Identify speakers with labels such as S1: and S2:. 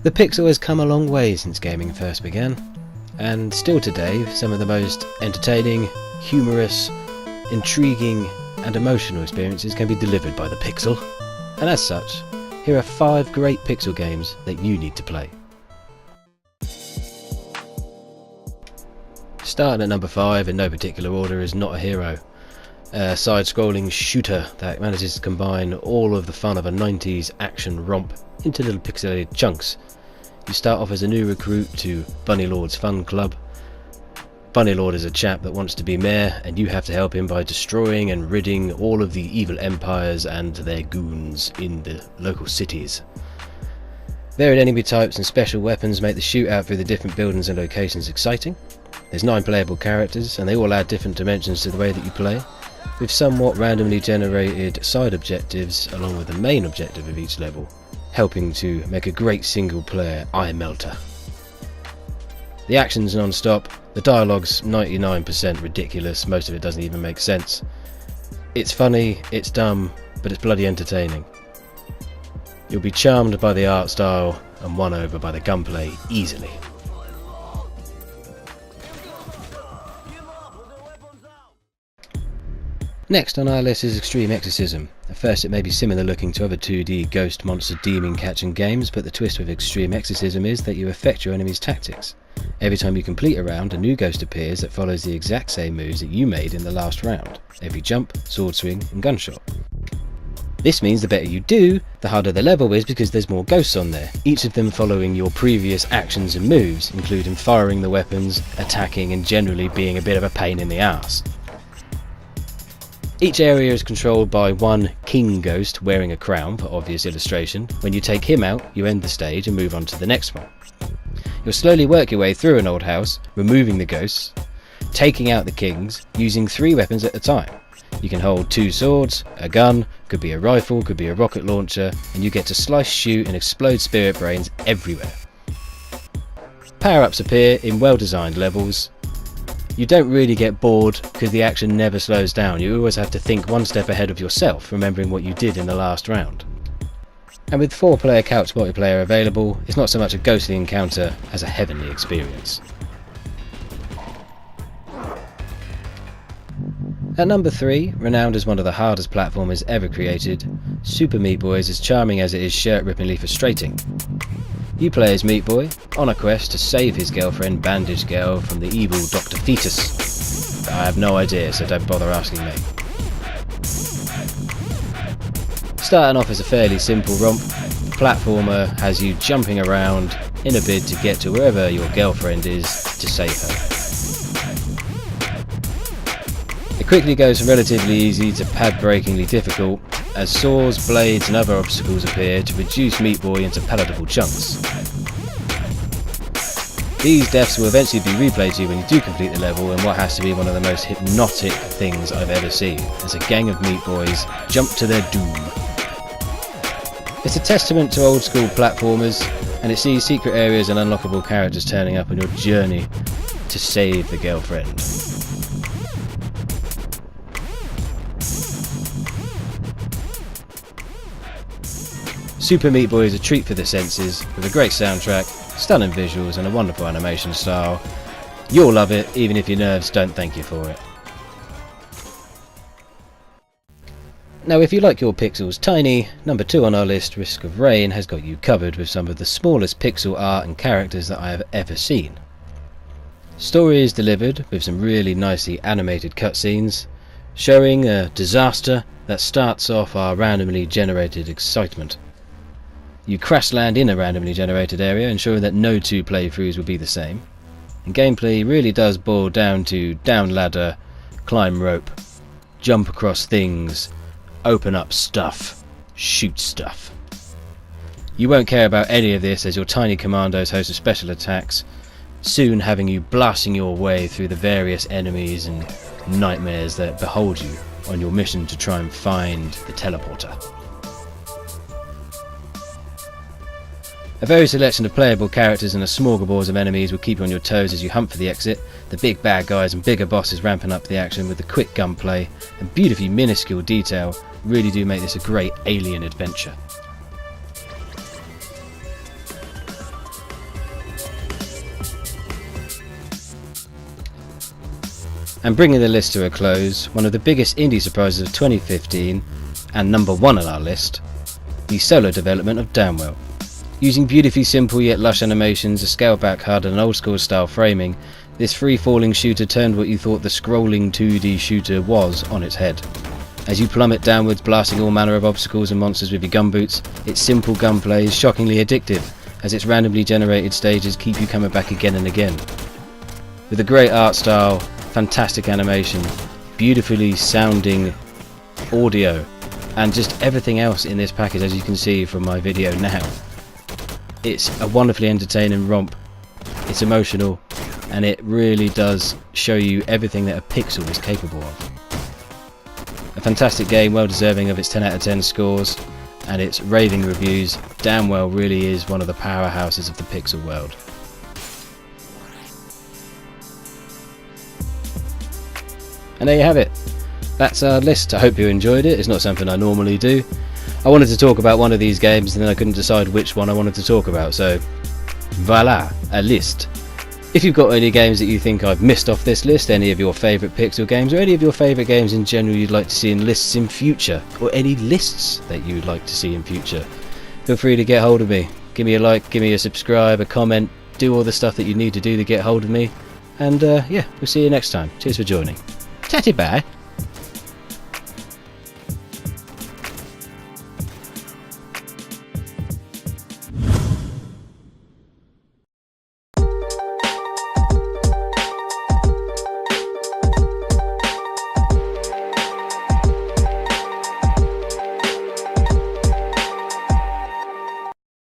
S1: The pixel has come a long way since gaming first began, and still today some of the most entertaining, humorous, intriguing and emotional experiences can be delivered by the pixel. And as such, here are 5 great pixel games that you need to play. Starting at number 5 in no particular order is Not a Hero, a side-scrolling shooter that manages to combine all of the fun of a 90s action romp into little pixelated chunks. You start off as a new recruit to Bunnylord's Fun Club. Bunnylord is a chap that wants to be mayor, and you have to help him by destroying and ridding all of the evil empires and their goons in the local cities. Varied enemy types and special weapons make the shootout through the different buildings and locations exciting. There's 9 playable characters, and they all add different dimensions to the way that you play, with somewhat randomly generated side objectives along with the main objective of each level, helping to make a great single player eye melter. The action's non-stop, the dialogue's 99% ridiculous, most of it doesn't even make sense. It's funny, it's dumb, but it's bloody entertaining. You'll be charmed by the art style and won over by the gunplay easily. Next on our list is Extreme Exorcism. At first it may be similar looking to other 2D ghost monster demon catching games, but the twist with Extreme Exorcism is that you affect your enemy's tactics. Every time you complete a round, a new ghost appears that follows the exact same moves that you made in the last round. Every jump, sword swing and gunshot. This means the better you do, the harder the level is because there's more ghosts on there, each of them following your previous actions and moves, including firing the weapons, attacking and generally being a bit of a pain in the arse. Each area is controlled by one king ghost wearing a crown for obvious illustration. When you take him out, you end the stage and move on to the next one. You'll slowly work your way through an old house, removing the ghosts, taking out the kings, using 3 weapons at a time. You can hold 2 swords, a gun, could be a rifle, could be a rocket launcher, and you get to slice, shoot and explode spirit brains everywhere. Power-ups appear in well-designed levels. You don't really get bored because the action never slows down. You always have to think one step ahead of yourself, remembering what you did in the last round. And with 4-player couch multiplayer available, it's not so much a ghostly encounter as a heavenly experience. At number 3, renowned as one of the hardest platformers ever created, Super Meat Boy is as charming as it is shirt-rippingly frustrating. You play as Meat Boy, on a quest to save his girlfriend Bandage Girl from the evil Dr. Fetus. I have no idea, so don't bother asking me. Starting off as a fairly simple romp, the platformer has you jumping around in a bid to get to wherever your girlfriend is to save her. It quickly goes from relatively easy to pad-breakingly difficult, as saws, blades and other obstacles appear to reduce Meat Boy into palatable chunks. These deaths will eventually be replayed to you when you do complete the level in what has to be one of the most hypnotic things I've ever seen, as a gang of Meat Boys jump to their doom. It's a testament to old school platformers, and it sees secret areas and unlockable characters turning up on your journey to save the girlfriend. Super Meat Boy is a treat for the senses, with a great soundtrack, stunning visuals and a wonderful animation style. You'll love it, even if your nerves don't thank you for it. Now if you like your pixels tiny, number 2 on our list, Risk of Rain, has got you covered with some of the smallest pixel art and characters that I have ever seen. Story is delivered with some really nicely animated cutscenes, showing a disaster that starts off our randomly generated excitement. You crash land in a randomly generated area, ensuring that no 2 playthroughs will be the same. And gameplay really does boil down to down ladder, climb rope, jump across things, open up stuff, shoot stuff. You won't care about any of this as your tiny commandos host of special attacks, soon having you blasting your way through the various enemies and nightmares that behold you on your mission to try and find the teleporter. A varied selection of playable characters and a smorgasbord of enemies will keep you on your toes as you hunt for the exit, the big bad guys and bigger bosses ramping up the action with the quick gunplay and beautifully minuscule detail really do make this a great alien adventure. And bringing the list to a close, one of the biggest indie surprises of 2015, and number 1 on our list, the solo development of Downwell. Using beautifully simple yet lush animations, a scaled back HUD and an old school style framing, this free-falling shooter turned what you thought the scrolling 2D shooter was on its head. As you plummet downwards, blasting all manner of obstacles and monsters with your gumboots, its simple gunplay is shockingly addictive, as its randomly generated stages keep you coming back again and again. With a great art style, fantastic animation, beautifully sounding audio, and just everything else in this package, as you can see from my video now. It's a wonderfully entertaining romp, it's emotional, and it really does show you everything that a pixel is capable of. A fantastic game, well deserving of its 10 out of 10 scores and its raving reviews. Downwell really is one of the powerhouses of the pixel world. And there you have it. That's our list. I hope you enjoyed it. It's not something I normally do. I wanted to talk about one of these games and then I couldn't decide which one I wanted to talk about, so voila, a list. If you've got any games that you think I've missed off this list, any of your favourite pixel games, or any of your favourite games in general you'd like to see in lists in future, or any lists that you'd like to see in future, feel free to get hold of me. Give me a like, give me a subscribe, a comment, do all the stuff that you need to do to get hold of me, and yeah, we'll see you next time. Cheers for joining. Tatty bye.